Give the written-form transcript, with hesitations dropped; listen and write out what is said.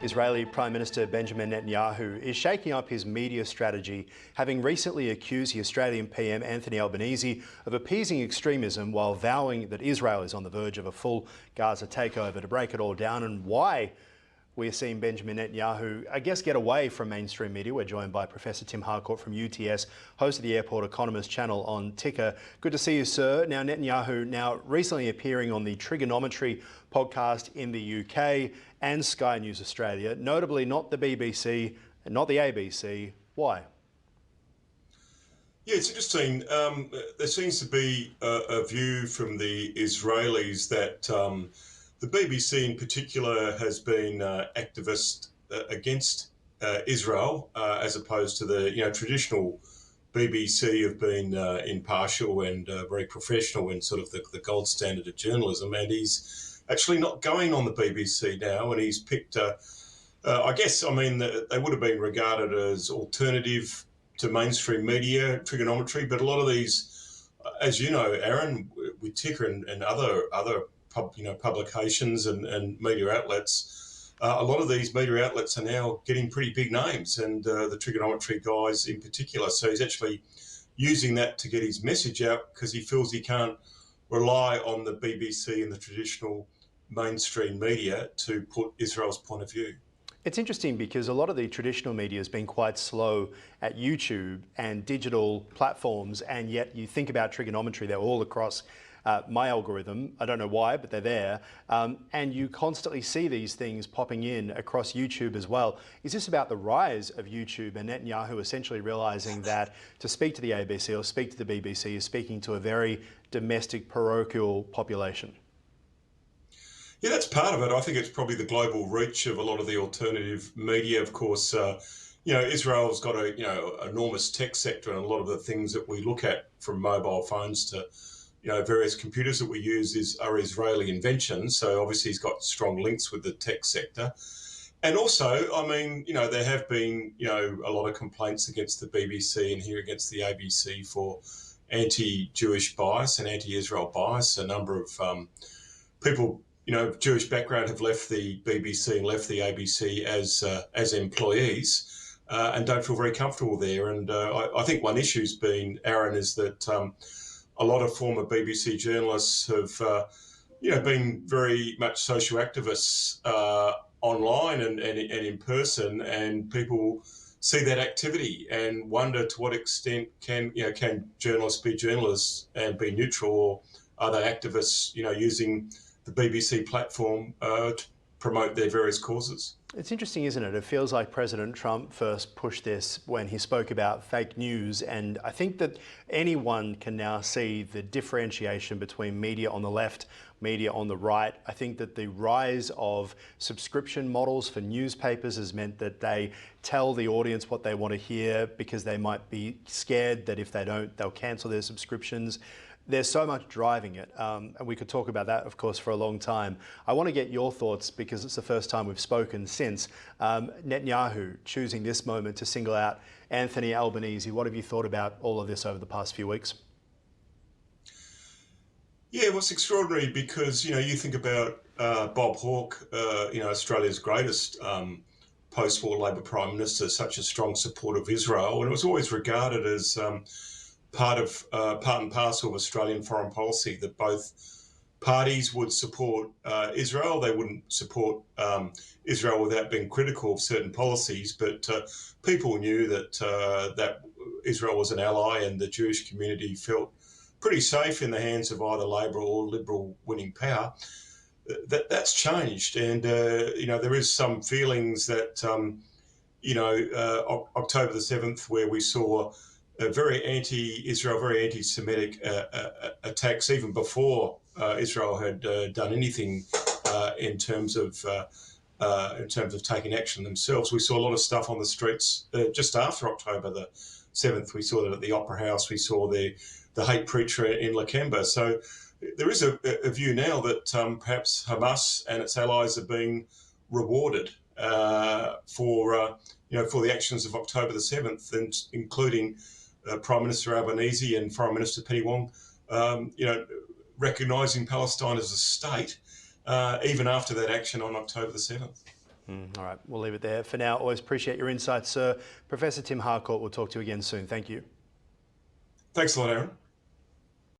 Israeli Prime Minister Benjamin Netanyahu is shaking up his media strategy, having recently accused the Australian PM Anthony Albanese of appeasing extremism while vowing that Israel is on the verge of a full Gaza takeover. To break it all down and why we're seeing Benjamin Netanyahu, I guess, get away from mainstream media. We're joined by Professor Tim Harcourt from UTS, host of the Airport Economist channel on Ticker. Good to see you, sir. Now, Netanyahu recently appearing on the Trigonometry podcast in the UK and Sky News Australia, notably not the BBC and not the ABC. Why? Yeah, it's interesting. There seems to be a view from the Israelis that the BBC in particular has been activist against Israel, as opposed to the traditional BBC have been impartial and very professional and sort of the gold standard of journalism. And he's actually not going on the BBC now, and he's picked, I guess, I mean, they would have been regarded as alternative to mainstream media, Trigonometry, but a lot of these, as you know, Aaron, with Ticker and other publications and media outlets, a lot of these media outlets are now getting pretty big names, and the Trigonometry guys in particular. So he's actually using that to get his message out because he feels he can't rely on the BBC and the traditional mainstream media to put Israel's point of view. It's interesting because a lot of the traditional media has been quite slow at YouTube and digital platforms, and yet you think about Trigonometry, they're all across my algorithm. I don't know why, but they're there. And you constantly see these things popping in across YouTube as well. Is this about the rise of YouTube and Netanyahu essentially realising that to speak to the ABC or speak to the BBC is speaking to a very domestic, parochial population? Yeah, that's part of it. I think it's probably the global reach of a lot of the alternative media. Of course, Israel's got a enormous tech sector, and a lot of the things that we look at, from mobile phones to various computers that we use, are Israeli inventions. So obviously he's got strong links with the tech sector. And also, I mean, there have been, a lot of complaints against the BBC and here against the ABC for anti-Jewish bias and anti-Israel bias. A number of people, Jewish background, have left the BBC and left the ABC as employees and don't feel very comfortable there. And I think one issue's been, Aaron, is that a lot of former BBC journalists have, been very much social activists online and in person, and people see that activity and wonder to what extent can journalists be journalists and be neutral, or are they activists, using the BBC platform to promote their various causes. It's interesting, isn't it? It feels like President Trump first pushed this when he spoke about fake news, and I think that anyone can now see the differentiation between media on the left, media on the right. I think that the rise of subscription models for newspapers has meant that they tell the audience what they want to hear because they might be scared that if they don't, they'll cancel their subscriptions. There's so much driving it, and we could talk about that, of course, for a long time. I want to get your thoughts, because it's the first time we've spoken since Netanyahu choosing this moment to single out Anthony Albanese. What have you thought about all of this over the past few weeks? Yeah, well, it's extraordinary because, you think about Bob Hawke, Australia's greatest post-war Labor Prime Minister, such a strong supporter of Israel, and it was always regarded as part and parcel of Australian foreign policy, that both parties would support Israel. They wouldn't support Israel without being critical of certain policies, but people knew that that Israel was an ally, and the Jewish community felt pretty safe in the hands of either Labor or Liberal winning power. That's changed, and there is some feelings that October the 7th, where we saw very anti-Israel, very anti-Semitic attacks, even before Israel had done anything in terms of taking action themselves. We saw a lot of stuff on the streets just after October the 7th. We saw that at the Opera House. We saw the hate preacher in Lakemba. So there is a view now that perhaps Hamas and its allies are being rewarded for the actions of October the 7th, and including Prime Minister Albanese and Foreign Minister Penny Wong, recognising Palestine as a state, even after that action on October the 7th. All right, we'll leave it there for now. Always appreciate your insights, sir. Professor Tim Harcourt, we'll talk to you again soon. Thank you. Thanks a lot, Aaron.